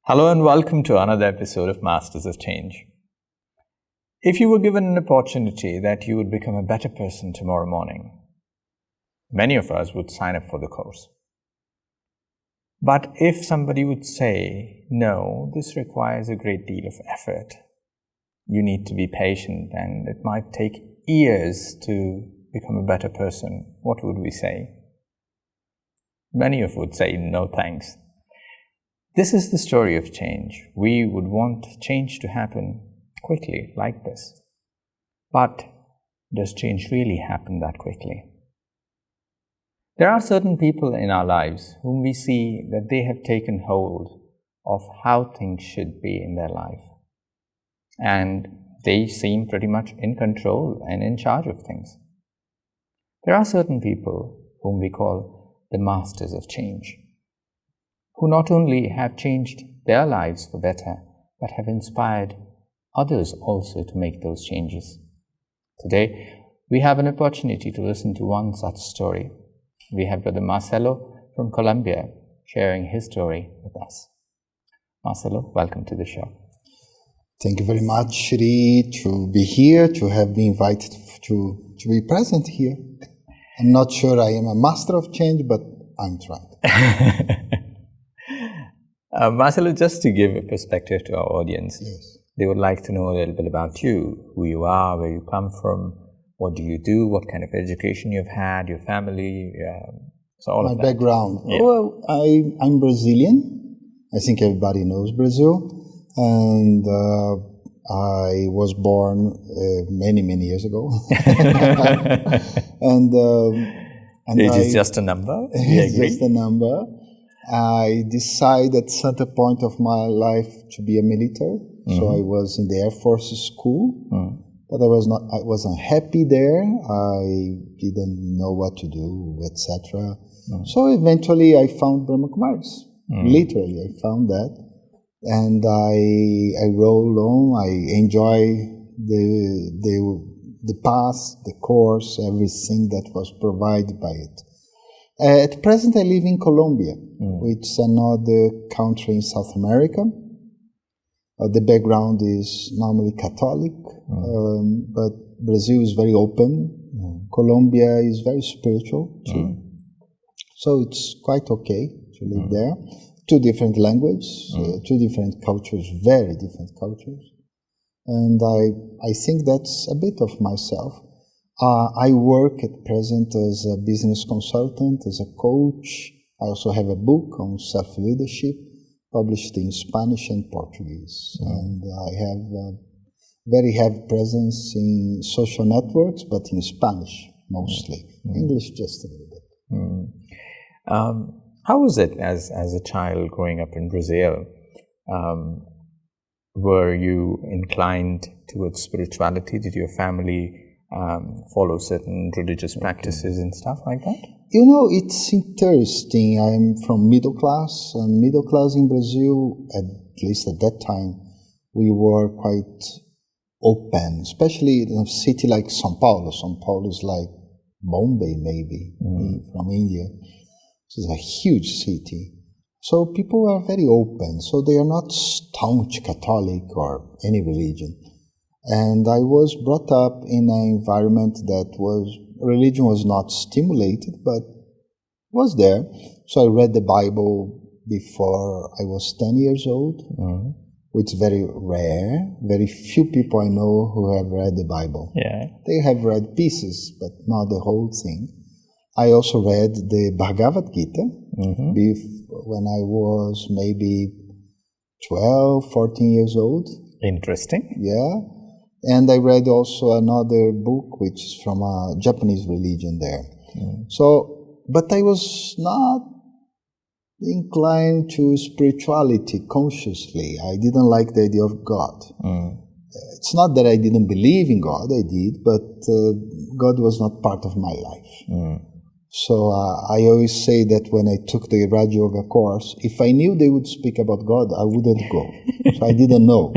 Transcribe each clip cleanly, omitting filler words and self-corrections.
Hello and welcome to another episode of Masters of Change. If you were given an opportunity that you would become a better person tomorrow morning, many of us would sign up for the course. But if somebody would say, no, this requires a great deal of effort, you need to be patient and it might take years to become a better person, what would we say? Many of us would say, no thanks. This is the story of change. We would want change to happen quickly, like this. But does change really happen that quickly? There are certain people in our lives whom we see that they have taken hold of how things should be in their life. And they seem pretty much in control and in charge of things. There are certain people whom we call the masters of change, who not only have changed their lives for better, but have inspired others also to make those changes. Today, we have an opportunity to listen to one such story. We have Brother Marcelo from Colombia sharing his story with us. Marcelo, welcome to the show. Thank you very much, Shri, to be here, to have been invited to be present here. I'm not sure I am a master of change, but I'm trying. Marcelo, just to give a perspective to our audience, Yes. They would like to know a little bit about you, who you are, where you come from, what do you do, what kind of education you've had, your family, so all My of that. background. Yeah. Well, I'm Brazilian. I think everybody knows Brazil. And I was born many years ago. and Age is just a number. It's just a number. I decided at certain point of my life to be a military. So I was in the Air Force school, but I wasn't happy there. I didn't know what to do, etc. So eventually I found Brahma Kumaris. Literally, I found that. And I roll on. I enjoy the path, the course, everything that was provided by it. At present, I live in Colombia, which is another country in South America. The background is normally Catholic, but Brazil is very open. Colombia is very spiritual too. So it's quite okay to live there. Two different languages, two different cultures, very different cultures. And I think that's a bit of myself. I work at present as a business consultant, as a coach. I also have a book on self-leadership, published in Spanish and Portuguese. And I have a very heavy presence in social networks, but in Spanish mostly. English just a little bit. How was it as a child growing up in Brazil? Were you inclined towards spirituality? Did your family follow certain religious practices and stuff like that? You know, it's interesting. I'm from middle class, and middle class in Brazil, at least at that time, we were quite open, especially in a city like São Paulo. São Paulo is like Bombay, maybe, from India. It's a huge city. So people are very open. So they are not staunch Catholic or any religion. And I was brought up in an environment that religion was not stimulated, but was there. So I read the Bible before I was 10 years old, which is very rare. Very few people I know who have read the Bible. Yeah. They have read pieces, but not the whole thing. I also read the Bhagavad Gita when I was maybe 12, 14 years old. Interesting. Yeah. And I read also another book which is from a Japanese religion there. So, but I was not inclined to spirituality consciously. I didn't like the idea of God. It's not that I didn't believe in God, I did, but God was not part of my life. So I always say that when I took the Raja Yoga course, if I knew they would speak about God, I wouldn't go. So I didn't know.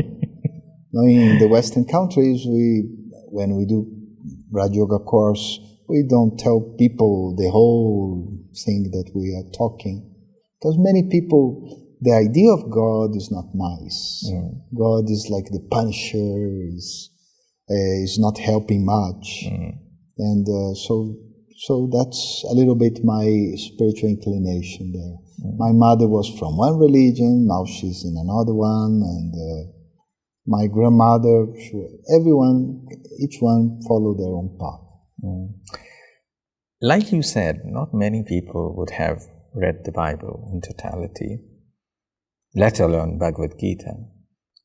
In the Western countries, when we do Raja Yoga course, we don't tell people the whole thing that we are talking. Because many people the idea of God is not nice. God is like the punisher, is not helping much. And so that's a little bit my spiritual inclination there. My mother was from one religion, now she's in another one, and my grandmother, each one followed their own path. Like you said, not many people would have read the Bible in totality, let alone Bhagavad Gita.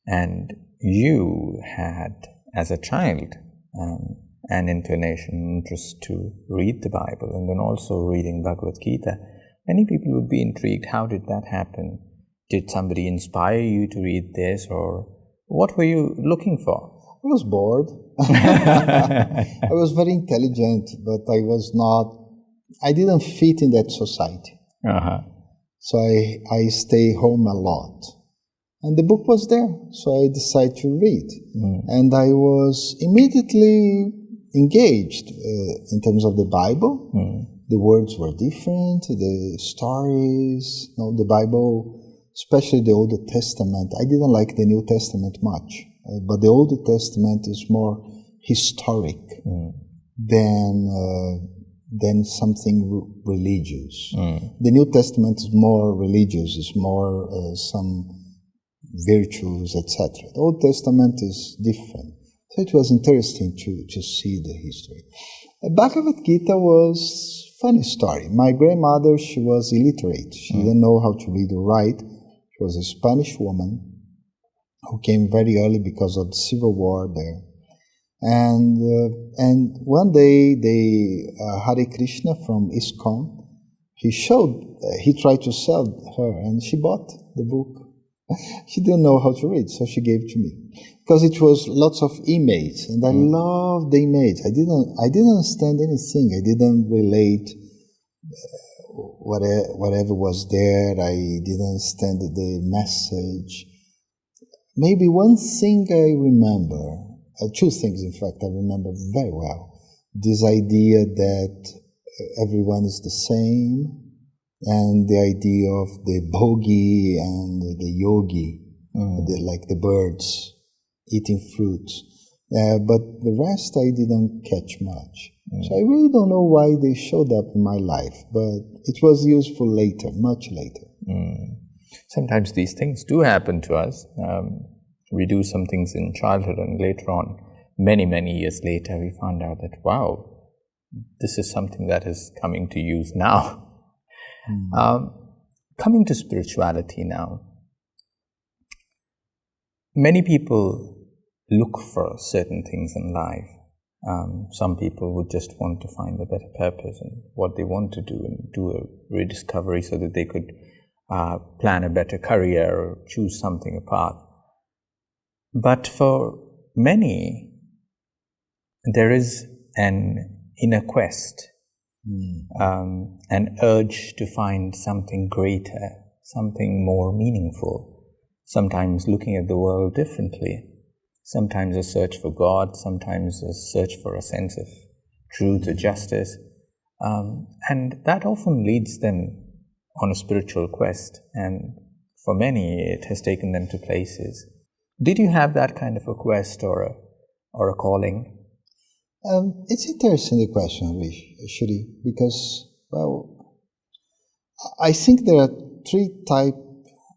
And you had, as a child, an inclination, interest to read the Bible, and then also reading Bhagavad Gita. Many people would be intrigued, how did that happen? Did somebody inspire you to read this, or what were you looking for? I was bored. I was very intelligent, but I didn't fit in that society. So I stay home a lot. And the book was there, so I decided to read. And I was immediately engaged in terms of the Bible. The words were different, the stories, the Bible, especially the Old Testament. I didn't like the New Testament much, but the Old Testament is more historic than something religious. The New Testament is more religious, it's more some virtues, etc. The Old Testament is different. So it was interesting to see the history. Bhagavad Gita was a funny story. My grandmother, she was illiterate. She didn't know how to read or write. She was a Spanish woman who came very early because of the Civil War there. And one day, Hare Krishna from ISKCON, he tried to sell her, and she bought the book. She didn't know how to read, so she gave it to me. Because it was lots of images, and I loved the images. I didn't understand anything. I didn't relate whatever was there. I didn't understand the message. Maybe one thing I remember, two things in fact I remember very well. This idea that everyone is the same, and the idea of the bhogi and the yogi, like the birds eating fruits. But the rest I didn't catch much. So I really don't know why they showed up in my life, but it was useful later, much later. Sometimes these things do happen to us. We do some things in childhood, and later on, many, many years later, we found out that, wow, this is something that is coming to use now. Coming to spirituality now, many people look for certain things in life. Some people would just want to find a better purpose in what they want to do, and do a rediscovery so that they could plan a better career or choose something apart. But for many, there is an inner quest, an urge to find something greater, something more meaningful, sometimes looking at the world differently, sometimes a search for God, sometimes a search for a sense of truth or justice, and that often leads them on a spiritual quest, and for many it has taken them to places. Did you have that kind of a quest or a calling? It's interesting, the question, Shuri, because, well, I think there are three types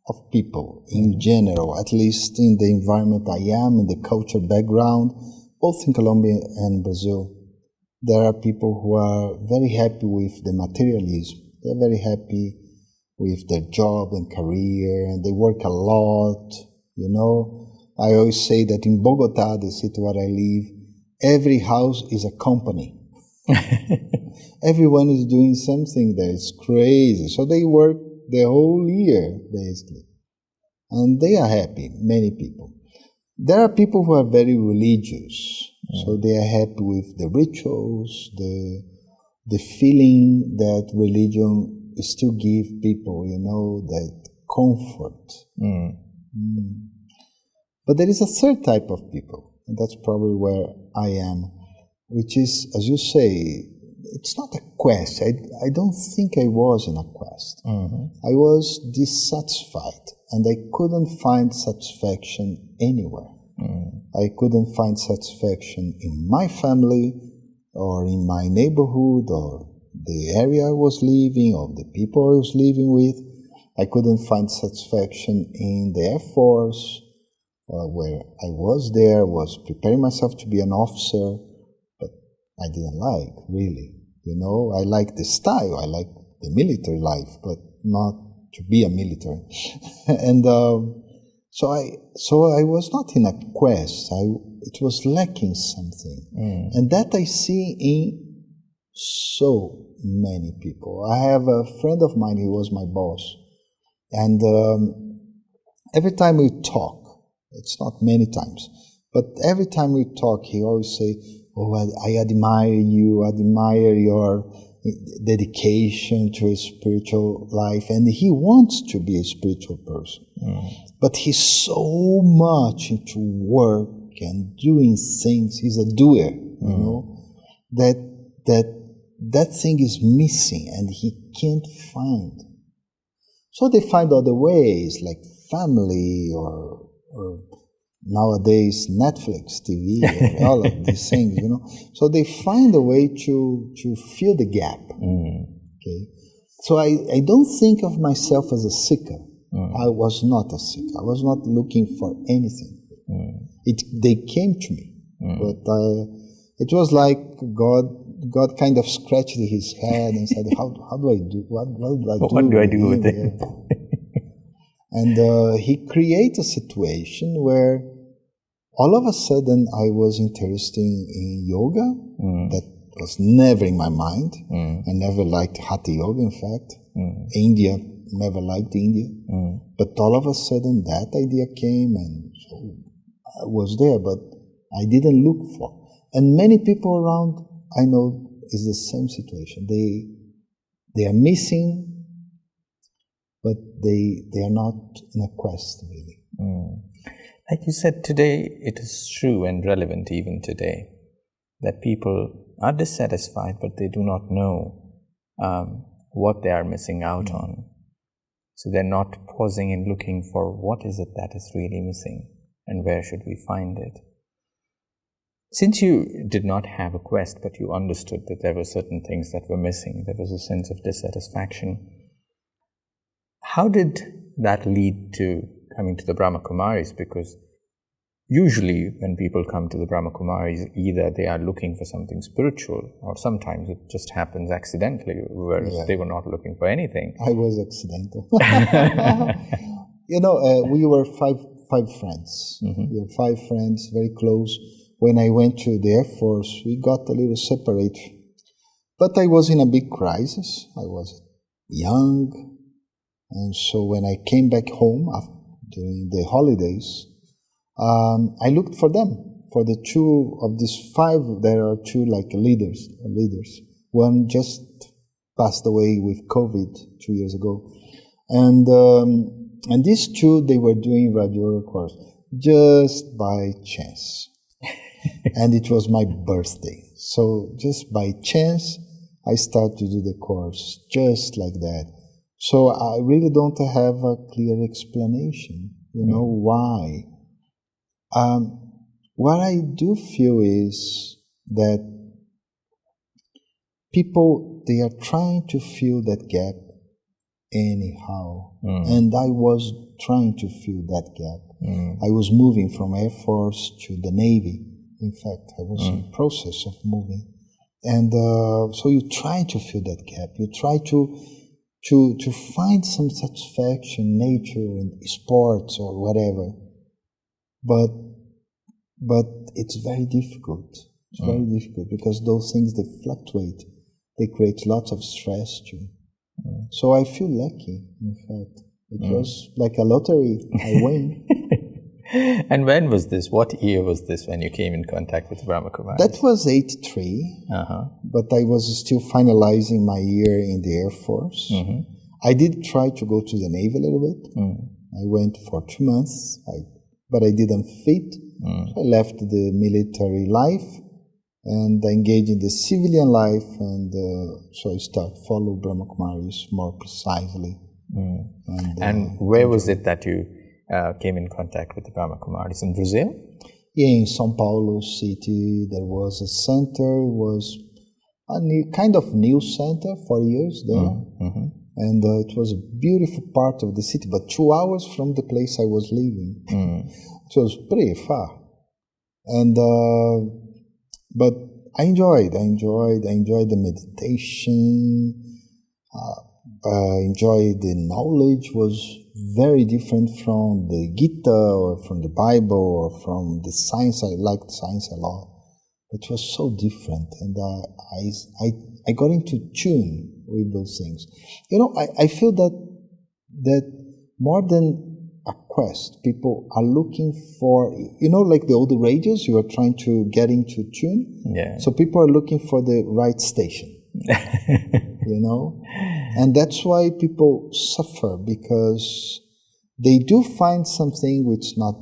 of people in general, at least in the environment I am, in the culture background, both in Colombia and Brazil. There are people who are very happy with the materialism. They're very happy with their job and career, and they work a lot, I always say that in Bogota, the city where I live, every house is a company. Everyone is doing something there. It's crazy. So they work the whole year, basically. And they are happy, many people. There are people who are very religious. So they are happy with the rituals, the feeling that religion still gives people, that comfort. But there is a third type of people, and that's probably where I am, which is, as you say, it's not a quest. I don't think I was in a quest. I was dissatisfied, and I couldn't find satisfaction anywhere. I couldn't find satisfaction in my family, or in my neighborhood, or the area I was living, or the people I was living with. I couldn't find satisfaction in the Air Force, where I was there, was preparing myself to be an officer, but I didn't like, really. You know, I like the style, I like the military life, but not to be a military. And so I was not in a quest. It was lacking something. And that I see in so many people. I have a friend of mine, he was my boss. And every time we talk, it's not many times, but every time we talk, he always say, "Oh, I admire you, admire your dedication to a spiritual life." And he wants to be a spiritual person, but he's so much into work and doing things. He's a doer, you know, that thing is missing, and he can't find. So they find other ways, like family, or nowadays Netflix, TV, and all of these things, you know. So they find a way to fill the gap. Okay. So I don't think of myself as a seeker. I was not a seeker. I was not looking for anything. They came to me, but it was like God kind of scratched his head and said, "How do I do? What do I do with it?" And he created a situation where all of a sudden I was interested in yoga. That was never in my mind. I never liked Hatha yoga, in fact. India, never liked India. But all of a sudden that idea came, and so I was there, but I didn't look for. And many people around, I know, is the same situation. They are missing, but they are not in a quest, really. Like you said, today it is true and relevant even today that people are dissatisfied, but they do not know what they are missing out on. So they're not pausing and looking for what is it that is really missing and where should we find it. Since you did not have a quest, but you understood that there were certain things that were missing, there was a sense of dissatisfaction, how did that lead to coming to the Brahma Kumaris? Because usually when people come to the Brahma Kumaris, either they are looking for something spiritual, or sometimes it just happens accidentally, whereas they were not looking for anything. I was accidental. You know, we were five friends. We were 5 friends, very close. When I went to the Air Force, we got a little separate. But I was in a big crisis. I was young. And so when I came back home during the holidays, I looked for them. For the 2 of these 5, there are 2 like leaders. One just passed away with COVID 2 years ago. And these 2, they were doing radio course just by chance. And it was my birthday. So just by chance, I started to do the course just like that. So I really don't have a clear explanation, you know, why. What I do feel is that people, they are trying to fill that gap anyhow. And I was trying to fill that gap. I was moving from Air Force to the Navy. In fact, I was in the process of moving. And so you try to fill that gap. You try to find some satisfaction, nature, in sports or whatever. But it's very difficult. It's very difficult because those things, they fluctuate. They create lots of stress too. So I feel lucky, in fact. It was like a lottery. I win. And when was this? What year was this when you came in contact with Brahma Kumaris? That was 83, but I was still finalizing my year in the Air Force. I did try to go to the Navy a little bit. I went for 2 months, but I didn't fit. So I left the military life, and I engage in the civilian life, and so I start follow Brahma Kumaris more precisely. And where was it that you came in contact with the Brahma Kumaris? In Brazil? Yeah, in São Paulo city, there was a center, was a kind of new center for years there. And it was a beautiful part of the city, but 2 hours from the place I was living. It was pretty far. And, but I enjoyed the meditation, enjoyed the knowledge was very different from the Gita or from the Bible or from the science. I liked science a lot. It was so different, and I got into tune with those things. You know, I feel that more than a quest, people are looking for, you know, like the old radios, you are trying to get into tune. Yeah. So people are looking for the right station, you know? And that's why people suffer, because they do find something which is not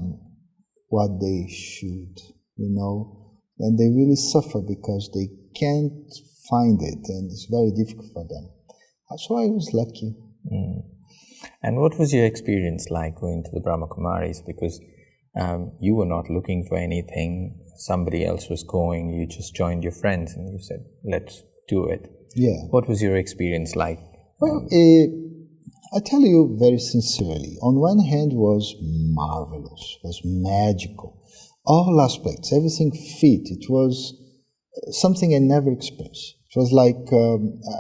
what they should, you know? And they really suffer because they can't find it, and it's very difficult for them. So I was lucky. And what was your experience like going to the Brahma Kumaris? Because you were not looking for anything, somebody else was going, you just joined your friends and you said, let's do it. Yeah. What was your experience like? Well, I tell you very sincerely, on one hand was marvelous, was magical. All aspects, everything fit. It was something I never experienced. It was like, I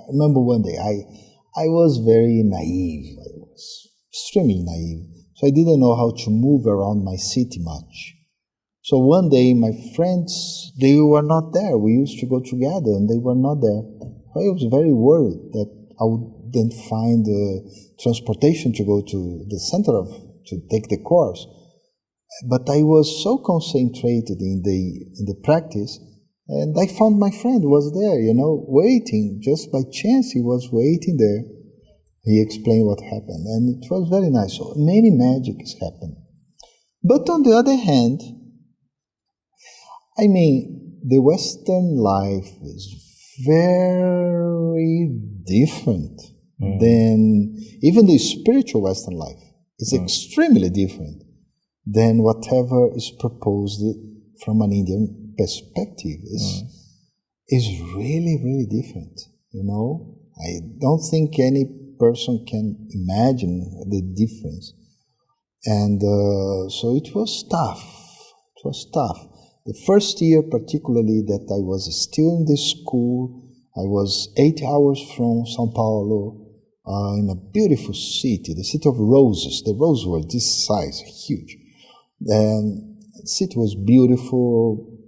remember one day, I was very naive. I was extremely naive. So I didn't know how to move around my city much. So one day, my friends, they were not there. We used to go together, and they were not there. I was very worried that I wouldn't find transportation to go to the center to take the course. But I was so concentrated in the practice, and I found my friend was there, you know, waiting. Just by chance, he was waiting there. He explained what happened, and it was very nice. So many magics happened. But on the other hand, I mean, the Western life is very different than even the spiritual Western life. It's extremely different than whatever is proposed from an Indian perspective. Is really, really different, you know? I don't think any person can imagine the difference. And so it was tough. It was tough. The first year particularly that I was still in the school, I was 8 hours from São Paulo, in a beautiful city, the city of roses. The roses were this size, huge. And the city was beautiful,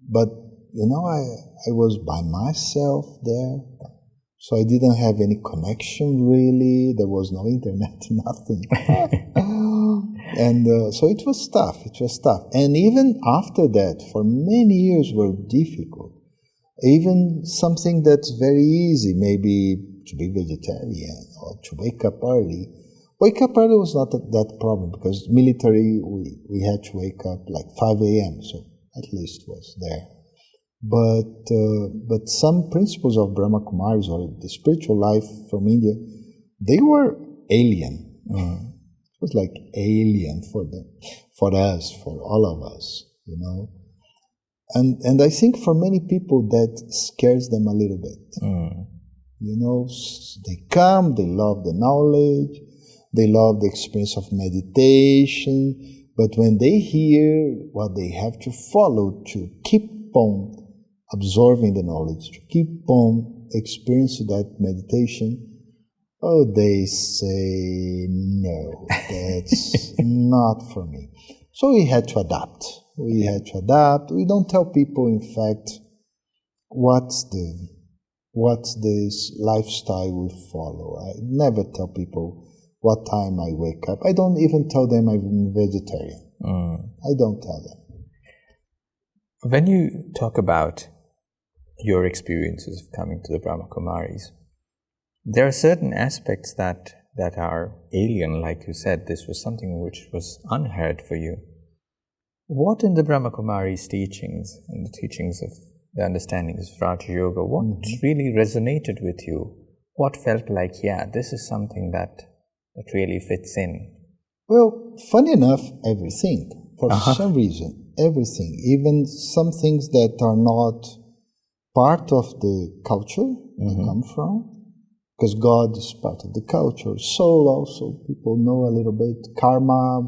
but you know, I was by myself there, so I didn't have any connection really. There was no internet, nothing. And so it was tough. It was tough. And even after that, for many years were difficult. Even something that's very easy, maybe to be vegetarian or to wake up early. Wake up early was not that problem, because military, we had to wake up like 5 a.m., so at least was there. But some principles of Brahma Kumaris or the spiritual life from India, they were alien. It was like alien for them, for us, for all of us, you know. And I think for many people that scares them a little bit. You know, they come, they love the knowledge, they love the experience of meditation, but when they hear what they have to follow to keep on absorbing the knowledge, to keep on experiencing that meditation, oh, they say, no, that's not for me. So we had to adapt. We had to adapt. We don't tell people, in fact, what's this lifestyle we follow. I never tell people what time I wake up. I don't even tell them I'm vegetarian. I don't tell them. When you talk about your experiences of coming to the Brahma Kumaris, there are certain aspects that are alien, like you said. This was something which was unheard for you. What in the Brahma Kumaris' teachings and the teachings of the understandings of Raja Yoga, what really resonated with you? What felt like, yeah, this is something that really fits in? Well, funny enough, everything. For some reason, everything. Even some things that are not part of the culture I come from, because God is part of the culture. Soul also, people know a little bit. Karma,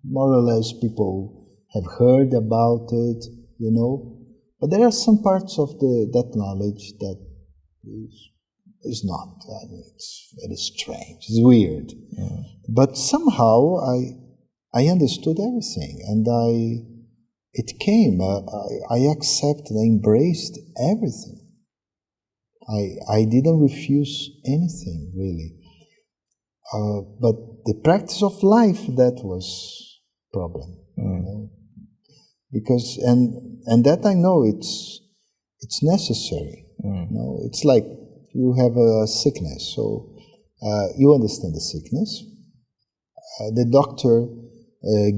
more or less, people have heard about it, you know. But there are some parts of that knowledge that is not. I mean, it's very strange. It's weird. Yeah. But somehow I understood everything, and it came. I accepted, I embraced everything. I didn't refuse anything, really. But the practice of life, that was problem, you know? Because, and that I know it's necessary. You know? It's like you have a sickness, so you understand the sickness. The doctor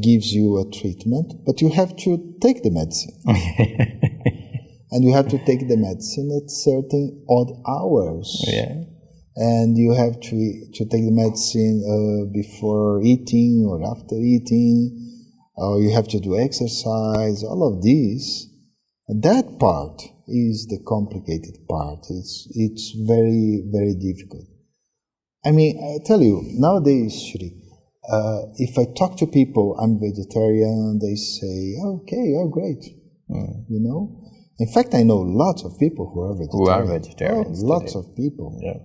gives you a treatment, but you have to take the medicine. And you have to take the medicine at certain odd hours. Yeah. And you have to take the medicine before eating or after eating, or you have to do exercise, all of these. That part is the complicated part. It's very, very difficult. I mean, I tell you, nowadays, Shri, if I talk to people, I'm vegetarian, they say, okay, oh, great, you know? In fact, I know lots of people who are vegetarian. Who are vegetarians. Lots of people. Yeah.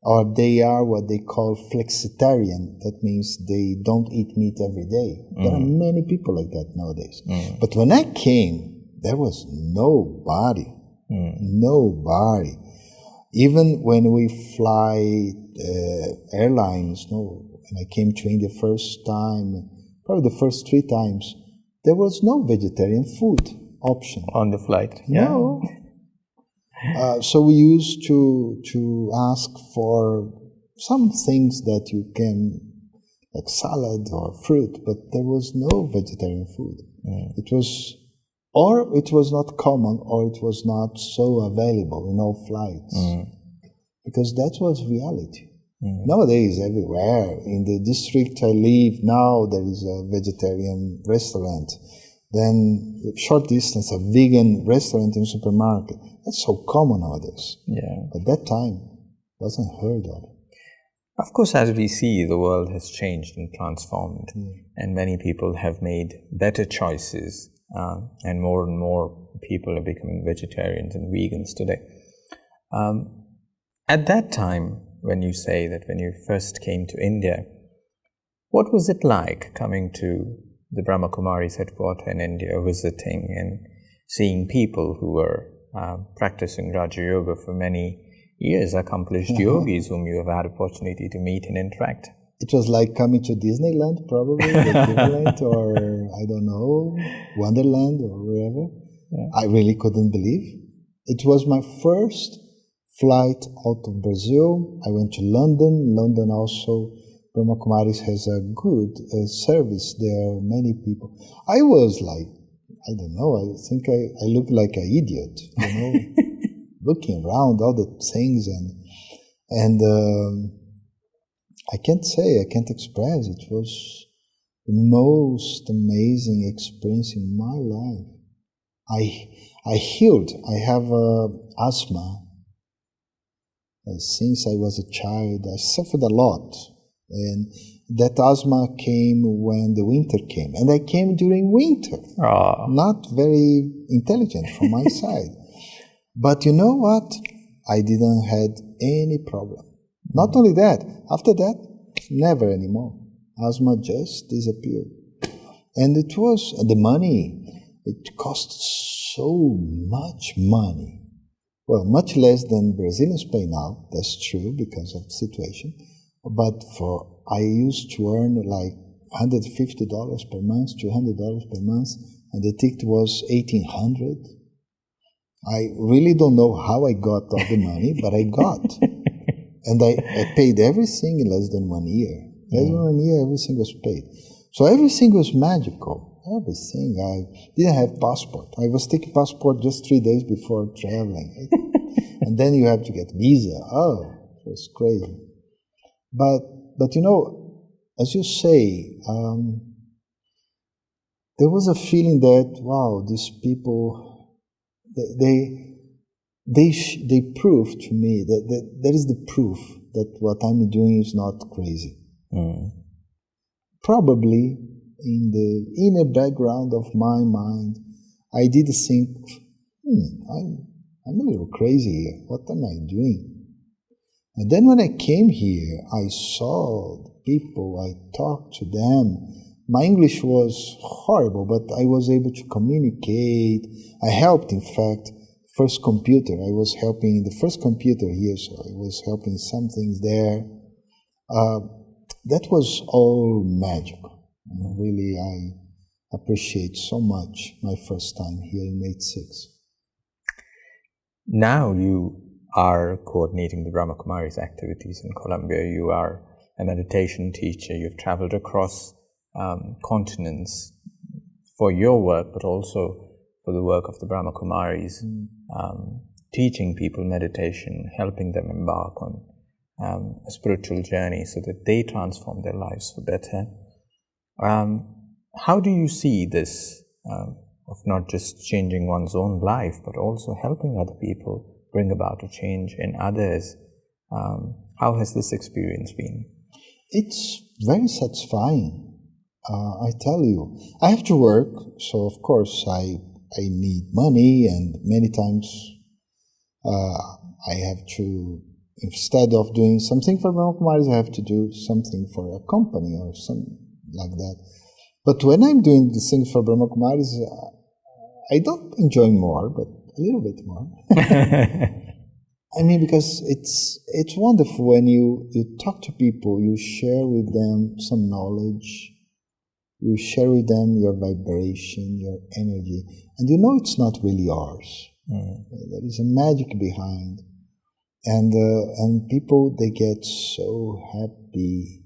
Or they are what they call flexitarian. That means they don't eat meat every day. There are many people like that nowadays. But when I came, there was nobody. Nobody. Even when we fly airlines, when I came to India first time, probably the first 3 times, there was no vegetarian food option on the flight. No. So we used to ask for some things that you can, like salad or fruit, but there was no vegetarian food. It was, or it was not common, or it was not so available in all flights, because that was reality. Nowadays, everywhere in the district I live now, there is a vegetarian restaurant. Then, short distance, a vegan restaurant in supermarket. That's so common nowadays. Yeah. But that time wasn't heard of. Of course, as we see, the world has changed and transformed, and many people have made better choices, and more people are becoming vegetarians and vegans today. At that time, when you say that when you first came to India, what was it like coming to the Brahma Kumaris headquarters in India, visiting and seeing people who were practicing Raja Yoga for many years, accomplished yogis whom you have had opportunity to meet and interact? It was like coming to Disneyland, probably, the equivalent, or I don't know, Wonderland or wherever. Yeah. I really couldn't believe. It was my first flight out of Brazil. I went to London. London also, Brahma Kumaris has a good service there, many people. I was like, I don't know, I think I looked like an idiot, you know, looking around all the things, and I can't express, it was the most amazing experience in my life. I healed, I have asthma. Since I was a child, I suffered a lot. And that asthma came when the winter came. And I came during winter. Not very intelligent from my side. But you know what? I didn't have any problem. Not only that, after that, never anymore. Asthma just disappeared. And it was the money. It cost so much money. Well, much less than Brazilians pay now. That's true because of the situation. But I used to earn like $150 per month, $200 per month, and the ticket was $1,800. I really don't know how I got all the money, but I got. And I paid everything in less than 1 year. Less than 1 year, everything was paid. So everything was magical. everything. I didn't have passport. I was taking passport just 3 days before traveling. And then you have to get visa. Oh, it was crazy. But you know, as you say, there was a feeling that, wow, these people, they proved to me that there is the proof that what I'm doing is not crazy. Probably in the inner background of my mind, I did think, I'm a little crazy here. What am I doing? And then when I came here, I saw the people, I talked to them. My English was horrible, but I was able to communicate. I helped, in fact, first computer. I was helping the first computer here, so I was helping some things there. That was all magical. Really, I appreciate so much my first time here in 86. Now you are coordinating the Brahma Kumaris activities in Colombia. You are a meditation teacher. You've traveled across continents for your work, but also for the work of the Brahma Kumaris, teaching people meditation, helping them embark on a spiritual journey so that they transform their lives for better. How do you see this of not just changing one's own life, but also helping other people bring about a change in others? How has this experience been? It's very satisfying. I tell you, I have to work, so of course I need money, and many times I have to, instead of doing something for Brahma Kumaris, I have to do something for a company or something like that. But when I'm doing the things for Brahma Kumaris, I don't enjoy more, but a little bit more. I mean, because it's wonderful when you talk to people, you share with them some knowledge, you share with them your vibration, your energy, and you know it's not really yours. There is a magic behind, and people, they get so happy.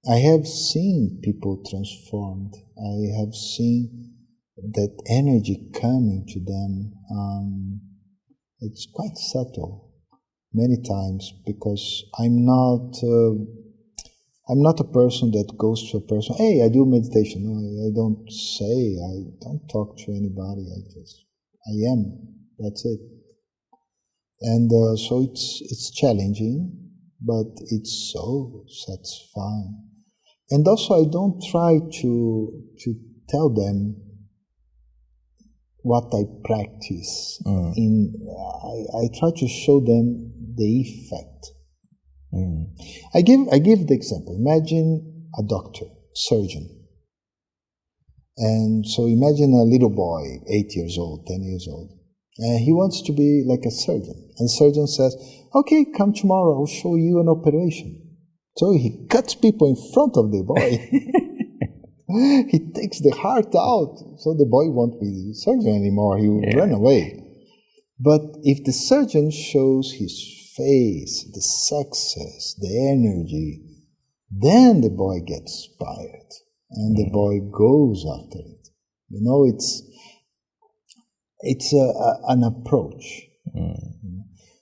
I have seen people transformed. I have seen that energy coming to them. It's quite subtle many times, because I'm not a person that goes to a person, hey, I do meditation. No, I don't say, I don't talk to anybody. I am. That's it. And so it's challenging, but it's so satisfying. And also, I don't try to tell them what I practice. I try to show them the effect. I give the example. Imagine a doctor, surgeon. And so imagine a little boy, 8 years old, 10 years old. And he wants to be like a surgeon. And the surgeon says, okay, come tomorrow, I'll show you an operation. So he cuts people in front of the boy. He takes the heart out. So the boy won't be the surgeon anymore. He will run away. But if the surgeon shows his face, the success, the energy, then the boy gets inspired. And the boy goes after it. You know, it's an approach.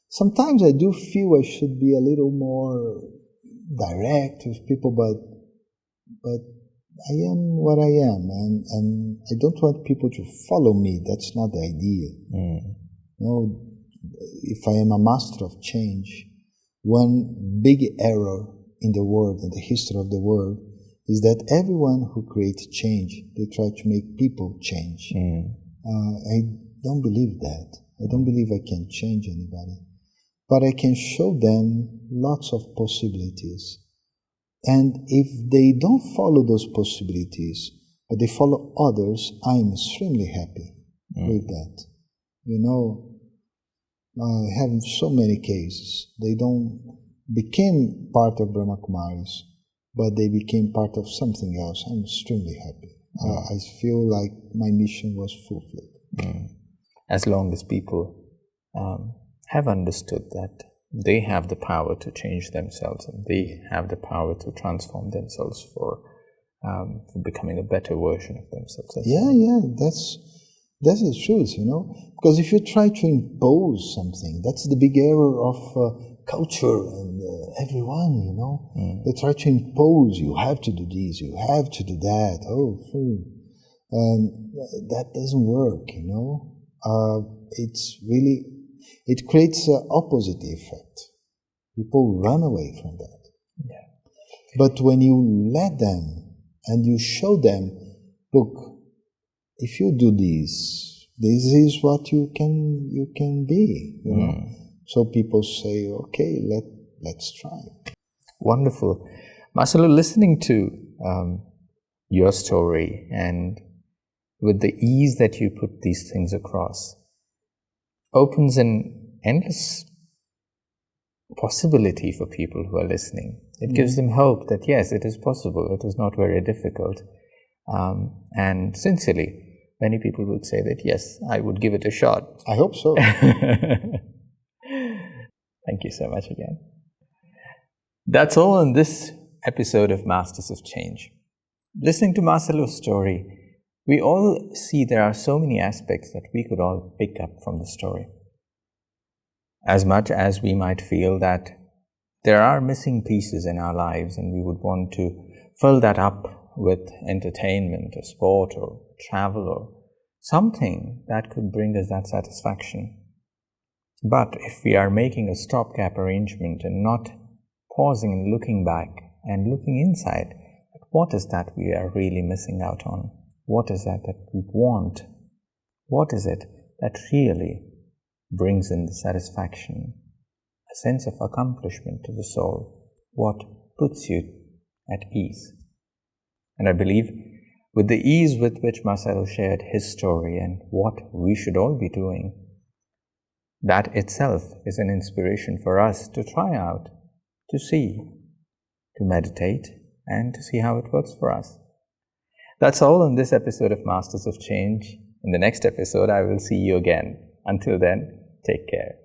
Sometimes I do feel I should be a little more direct with people, but I am what I am, and I don't want people to follow me. That's not the idea. No, if I am a master of change, one big error in the world, in the history of the world, is that everyone who creates change, they try to make people change. I don't believe that. I don't believe I can change anybody. But I can show them lots of possibilities. And if they don't follow those possibilities, but they follow others, I'm extremely happy with that. You know, I have so many cases. They don't became part of Brahma Kumaris, but they became part of something else. I'm extremely happy. I feel like my mission was fulfilled. As long as people have understood that they have the power to change themselves and they have the power to transform themselves for for becoming a better version of themselves. Yeah, that's the truth, because if you try to impose something, that's the big error of culture and everyone, they try to impose, you have to do this, you have to do that, that doesn't work, it creates an opposite effect. People run away from that. Yeah. But when you let them and you show them, look, if you do this is what you can be, So people say, okay, let's try. Wonderful. Marcelo, listening to your story and with the ease that you put these things across opens an endless possibility for people who are listening. It gives them hope that yes, it is possible. It is not very difficult. And sincerely, many people would say that yes, I would give it a shot. I hope so. Thank you so much again. That's all in this episode of Masters of Change. Listening to Marcelo's story, we all see there are so many aspects that we could all pick up from the story. As much as we might feel that there are missing pieces in our lives and we would want to fill that up with entertainment or sport or travel or something that could bring us that satisfaction. But if we are making a stopgap arrangement and not pausing and looking back and looking inside, what is that we are really missing out on? What is that we want? What is it that really brings in the satisfaction, a sense of accomplishment to the soul? What puts you at ease? And I believe with the ease with which Marcelo shared his story and what we should all be doing, that itself is an inspiration for us to try out, to see, to meditate, and to see how it works for us. That's all in this episode of Masters of Change. In the next episode, I will see you again. Until then, take care.